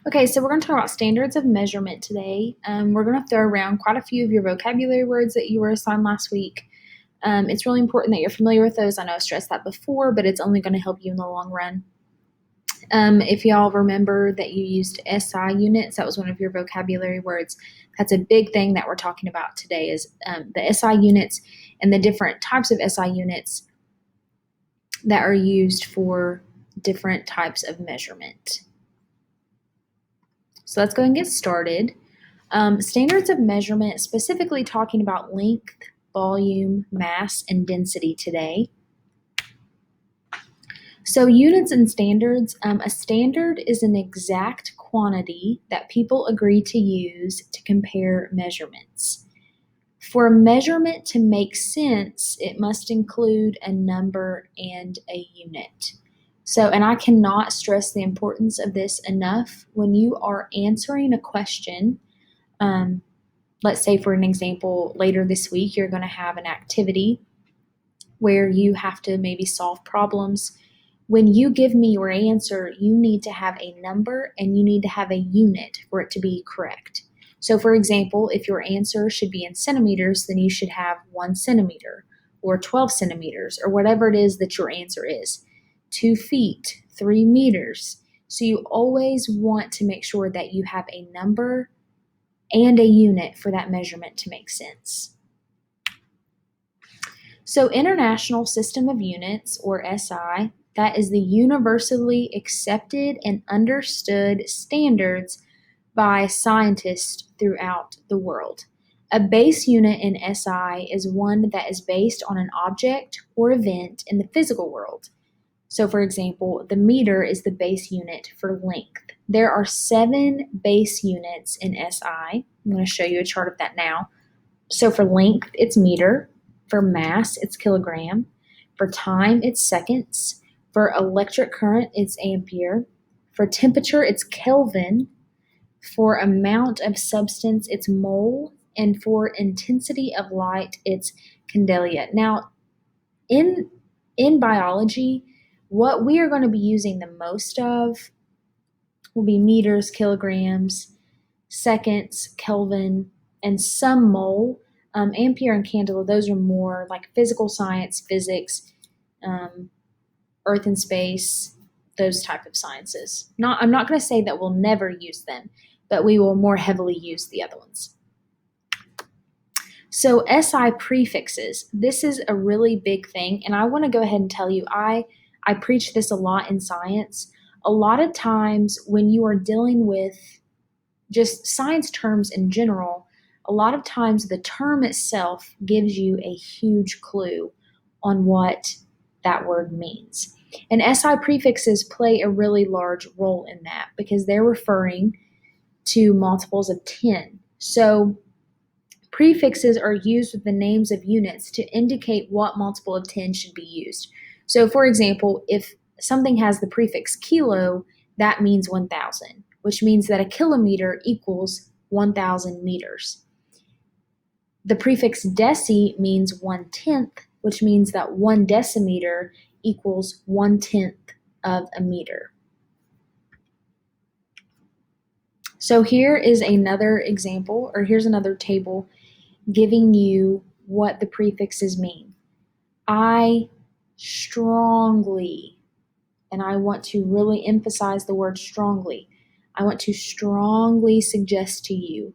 Okay, so we're going to talk about standards of measurement today. We're going to throw around quite a few of your vocabulary words that you were assigned last week. It's really important that you're familiar with those. I know I stressed that before, but it's only going to help you in the long run. If y'all remember that you used SI units, that was one of your vocabulary words. That's a big thing that we're talking about today is the SI units and the different types of SI units that are used for different types of measurement. So let's go and get started. Standards of measurement, specifically talking about length, volume, mass, and density today. So units and standards, a standard is an exact quantity that people agree to use to compare measurements. For a measurement to make sense, it must include a number and a unit. So, and I cannot stress the importance of this enough. When you are answering a question, let's say for an example, later this week, you're going to have an activity where you have to maybe solve problems. When you give me your answer, you need to have a number and you need to have a unit for it to be correct. So for example, if your answer should be in centimeters, then you should have 1 centimeter or 12 centimeters or whatever it is that your answer is. 2 feet, 3 meters. So you always want to make sure that you have a number and a unit for that measurement to make sense. So International System of Units, or SI, that is the universally accepted and understood standards by scientists throughout the world. A base unit in SI is one that is based on an object or event in the physical world. So for example, the meter is the base unit for length. There are 7 base units in SI. I'm going to show you a chart of that now. So for length, it's meter. For mass, it's kilogram. For time, it's seconds. For electric current, it's ampere. For temperature, it's Kelvin. For amount of substance, it's mole. And for intensity of light, it's candelia. Now, in biology, what we are going to be using the most of will be meters, kilograms, seconds, Kelvin, and some mole. Ampere and candela, those are more like physical science, physics, earth and space, those type of sciences. I'm not going to say that we'll never use them, but we will more heavily use the other ones. So SI prefixes, this is a really big thing, and I want to go ahead and tell you, I preach this a lot in science. A lot of times when you are dealing with just science terms in general, a lot of times the term itself gives you a huge clue on what that word means. And SI prefixes play a really large role in that because they're referring to multiples of 10. So prefixes are used with the names of units to indicate what multiple of 10 should be used. So for example, if something has the prefix kilo, that means 1,000, which means that a kilometer equals 1,000 meters. The prefix deci means 1/10, which means that 1 decimeter equals 1/10 of a meter. So here is another example, or here's another table giving you what the prefixes mean. I strongly, and I want to really emphasize the word strongly, I want to strongly suggest to you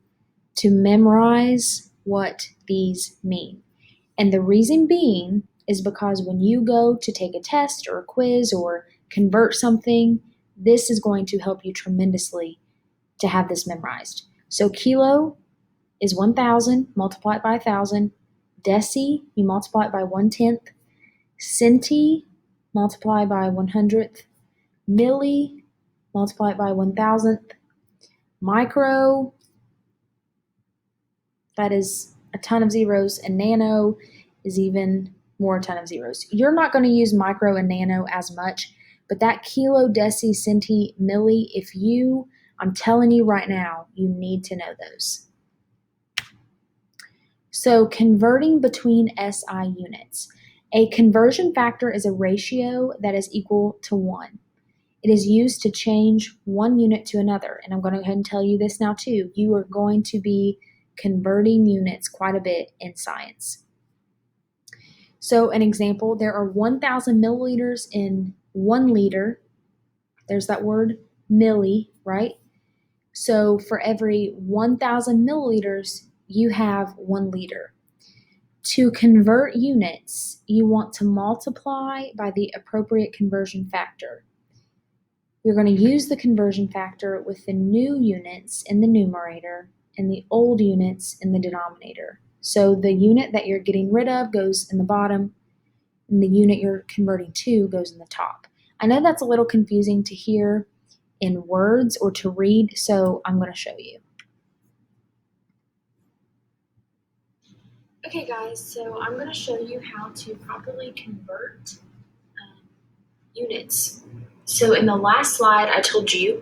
to memorize what these mean. And the reason being is because when you go to take a test or a quiz or convert something, this is going to help you tremendously to have this memorized. So kilo is 1,000, multiply it by 1,000. Deci, you multiply it by 1/10. Centi, multiply by 100th. Milli, multiply it by 1,000th. Micro, that is a ton of zeros, and nano is even more a ton of zeros. You're not going to use micro and nano as much, but that kilo, deci, centi, milli, I'm telling you right now, you need to know those. So converting between SI units. A conversion factor is a ratio that is equal to 1. It is used to change one unit to another. And I'm going to go ahead and tell you this now too. You are going to be converting units quite a bit in science. So an example, there are 1,000 milliliters in 1 liter. There's that word milli, right? So for every 1,000 milliliters, you have 1 liter. To convert units, you want to multiply by the appropriate conversion factor. You're going to use the conversion factor with the new units in the numerator and the old units in the denominator. So the unit that you're getting rid of goes in the bottom, and the unit you're converting to goes in the top. I know that's a little confusing to hear in words or to read, so I'm going to show you. Okay guys, so I'm going to show you how to properly convert units. So in the last slide, I told you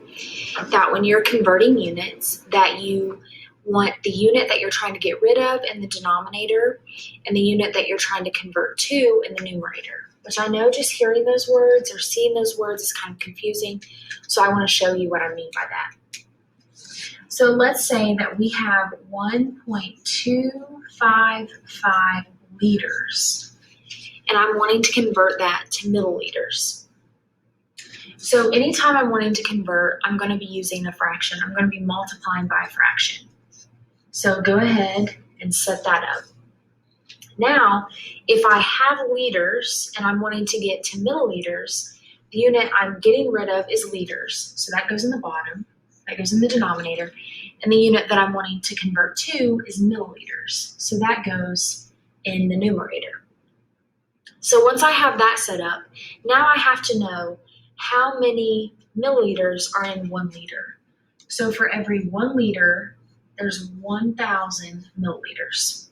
that when you're converting units, that you want the unit that you're trying to get rid of in the denominator and the unit that you're trying to convert to in the numerator, which I know just hearing those words or seeing those words is kind of confusing. So I want to show you what I mean by that. So let's say that we have 1.255 liters, and I'm wanting to convert that to milliliters. So anytime I'm wanting to convert, I'm going to be using a fraction. I'm going to be multiplying by a fraction. So go ahead and set that up. Now, if I have liters and I'm wanting to get to milliliters, the unit I'm getting rid of is liters. So that goes in the bottom, that goes in the denominator. And the unit that I'm wanting to convert to is milliliters. So that goes in the numerator. So once I have that set up, now I have to know how many milliliters are in 1 liter. So for every 1 liter, there's 1,000 milliliters.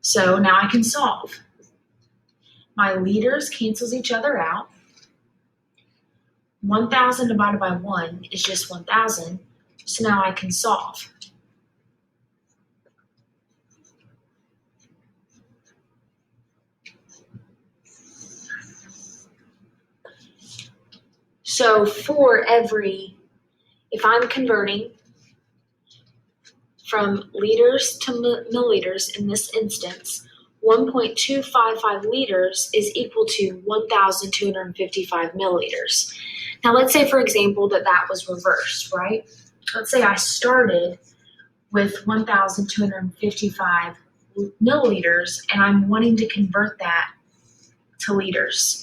So now I can solve. My liters cancels each other out. 1,000 divided by 1 is just 1,000. So now I can solve. So for every, if I'm converting from liters to milliliters in this instance, 1.255 liters is equal to 1,255 milliliters. Now let's say, for example, that was reversed, right? Let's say I started with 1,255 milliliters and I'm wanting to convert that to liters.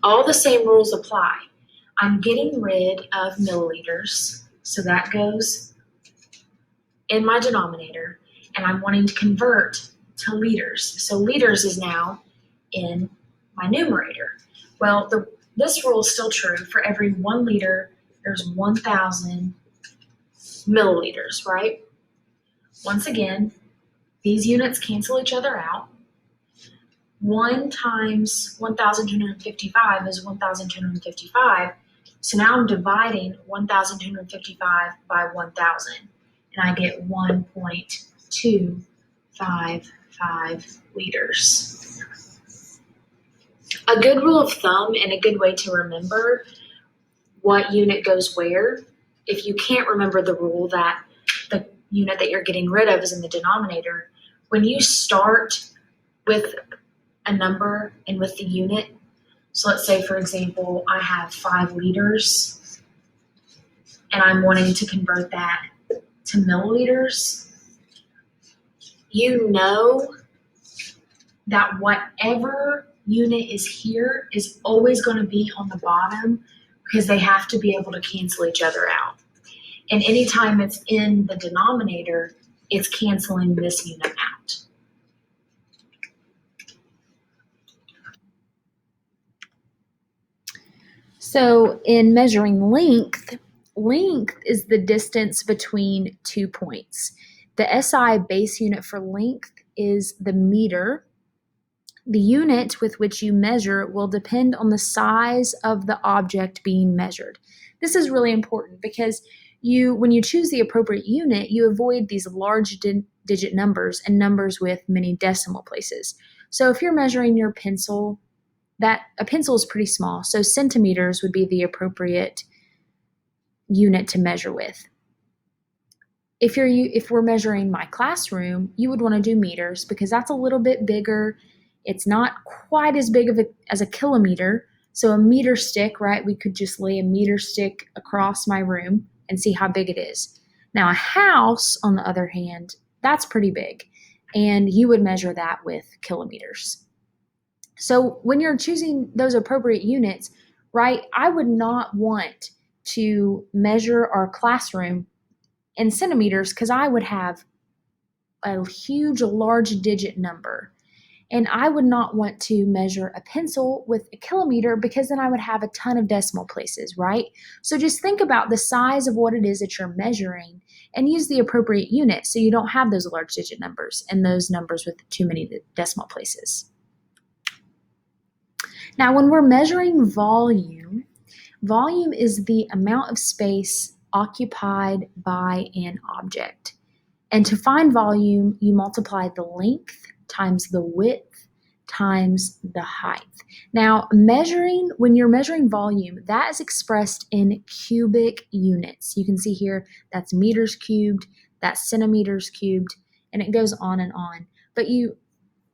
All the same rules apply. I'm getting rid of milliliters, so that goes in my denominator, and I'm wanting to convert to liters. So liters is now in my numerator. Well, this rule is still true. For every 1 liter, there's 1,000 milliliters, right? Once again, these units cancel each other out. 1 times 1,255 is 1,255. So now I'm dividing 1,255 by 1,000, and I get 1.255 liters. A good rule of thumb and a good way to remember what unit goes where, if you can't remember the rule that the unit that you're getting rid of is in the denominator, when you start with a number and with the unit, so let's say, for example, I have 5 liters and I'm wanting to convert that to milliliters, you know that whatever unit is here is always going to be on the bottom because they have to be able to cancel each other out. And anytime it's in the denominator, it's canceling this unit out. So in measuring length, length is the distance between 2 points. The SI base unit for length is the meter. The unit with which you measure will depend on the size of the object being measured. This is really important because when you choose the appropriate unit, you avoid these large digit numbers and numbers with many decimal places. So if you're measuring your pencil that a pencil is pretty small, so centimeters would be the appropriate unit to measure with. If we're measuring my classroom, you would want to do meters because that's a little bit bigger. It's not quite as big as a kilometer. So a meter stick, right? We could just lay a meter stick across my room and see how big it is. Now a house, on the other hand, that's pretty big, and you would measure that with kilometers. So when you're choosing those appropriate units, right, I would not want to measure our classroom in centimeters because I would have a huge, large digit number. And I would not want to measure a pencil with a kilometer because then I would have a ton of decimal places, right? So just think about the size of what it is that you're measuring and use the appropriate unit so you don't have those large digit numbers and those numbers with too many decimal places. Now, when we're measuring volume, volume is the amount of space occupied by an object. And to find volume, you multiply the length times the width times the height. Now, when you're measuring volume, that is expressed in cubic units. You can see here that's meters cubed, that's centimeters cubed, and it goes on and on. But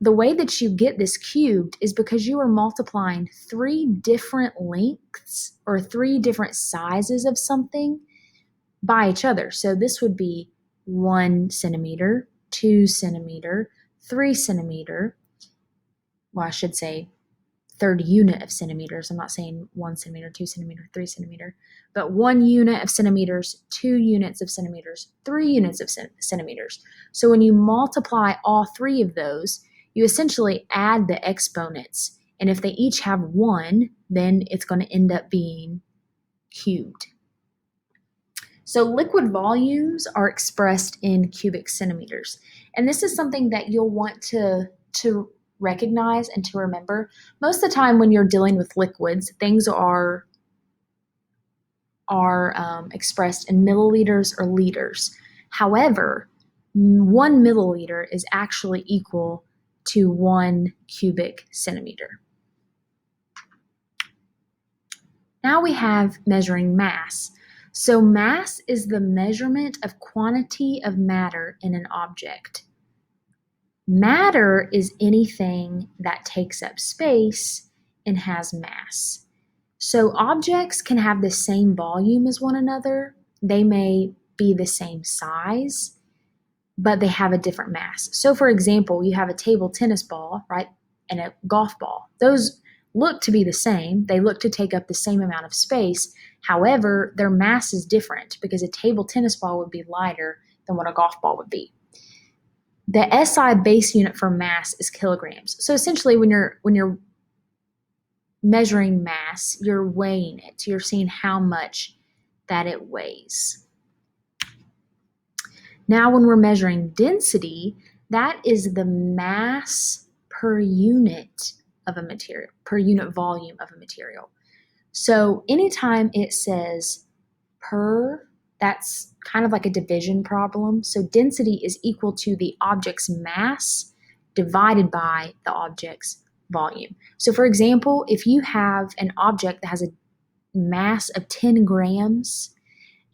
the way that you get this cubed is because you are multiplying 3 different lengths or 3 different sizes of something by each other. So this would be 1 centimeter, 2 centimeter, 3 centimeter. Well, I should say third unit of centimeters. I'm not saying 1 centimeter, 2 centimeter, 3 centimeter, but 1 unit of centimeters, 2 units of centimeters, 3 units of centimeters. So when you multiply all 3 of those, you essentially add the exponents. And if they each have 1, then it's going to end up being cubed. So liquid volumes are expressed in cubic centimeters. And this is something that you'll want to recognize and to remember. Most of the time when you're dealing with liquids, things are expressed in milliliters or liters. However, 1 milliliter is actually equal to 1 cubic centimeter. Now we have measuring mass. So mass is the measurement of quantity of matter in an object. Matter is anything that takes up space and has mass. So objects can have the same volume as one another. They may be the same size, but they have a different mass. So for example, you have a table tennis ball, right, and a golf ball. Those look to be the same. They look to take up the same amount of space. However, their mass is different because a table tennis ball would be lighter than what a golf ball would be. The SI base unit for mass is kilograms. So essentially when you're measuring mass, you're weighing it. You're seeing how much that it weighs. Now when we're measuring density, that is the mass per unit of a material, per unit volume of a material. So anytime it says per, that's kind of like a division problem. So density is equal to the object's mass divided by the object's volume. So for example, if you have an object that has a mass of 10 grams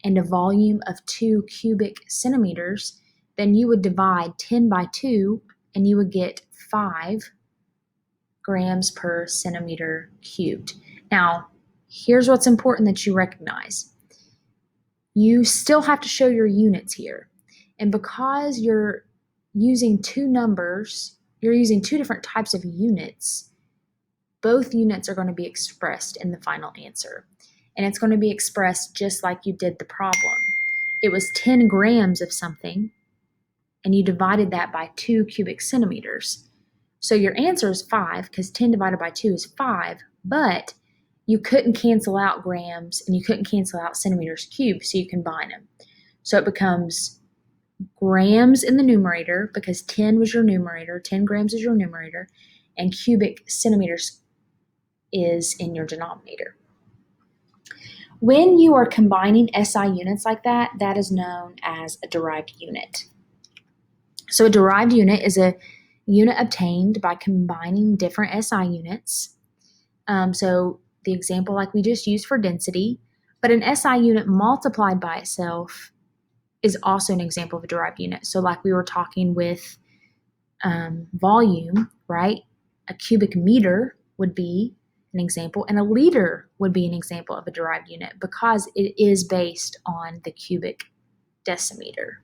and a volume of 2 cubic centimeters, then you would divide 10 by 2 and you would get 5 grams per centimeter cubed. Now, here's what's important that you recognize. You still have to show your units here. And because you're using 2 numbers, you're using 2 different types of units, both units are going to be expressed in the final answer. And it's going to be expressed just like you did the problem. It was 10 grams of something, and you divided that by 2 cubic centimeters. So your answer is 5 because 10 divided by 2 is 5, but you couldn't cancel out grams and you couldn't cancel out centimeters cubed, so you combine them. So it becomes grams in the numerator because 10 was your numerator, 10 grams is your numerator, and cubic centimeters is in your denominator. When you are combining SI units like that, that is known as a derived unit. So a derived unit is a unit obtained by combining different SI units. So the example like we just used for density, but an SI unit multiplied by itself is also an example of a derived unit. So like we were talking with volume, right? A cubic meter would be an example, and a liter would be an example of a derived unit because it is based on the cubic decimeter.